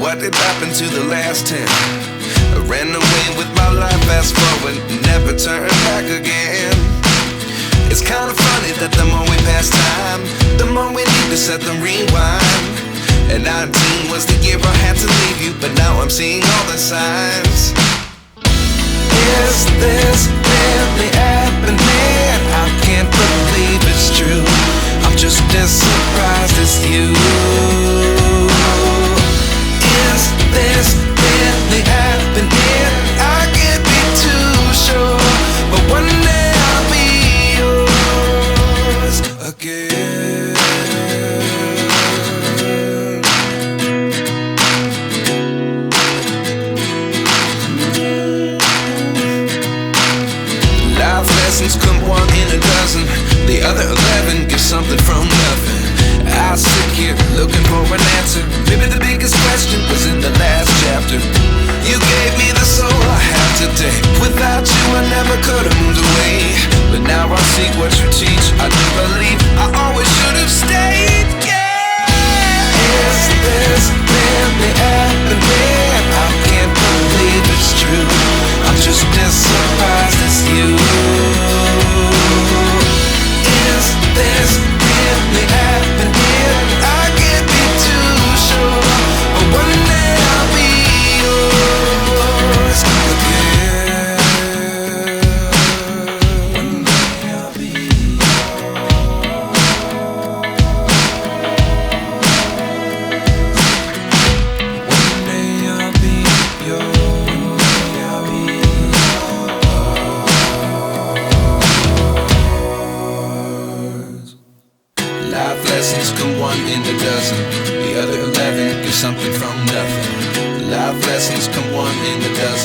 What did happen to the last 10? I ran away with my life, fast forward, never turn back again. It's kind of funny that the more we pass time, the more we need to set them rewind. And 19 was the year I had to leave you, but now I'm seeing all the signs. Is this really happening? I can't believe it's true. I'm just as surprised as you. Is this really happening? I can't be too sure, but one day I'll be yours again. Life lessons come one in a dozen. The other 11 get something from nothing. I sit here looking for an answer. Maybe the biggest question was in the last chapter. You gave me the soul I have today. Without you I never could have moved away. But now I see what you teach. I do believe I always should have stayed. Yeah. Is this really happening? I can't believe it's true. I'm just as surprised as you. Is this really happening? I can't be too sure, but one day I'll be yours again. One day I'll be yours. One day I'll be yours. One day I'll be yours. Life lessons come one in a dozen. The other 11 get something from nothing. Life lessons come one in a dozen.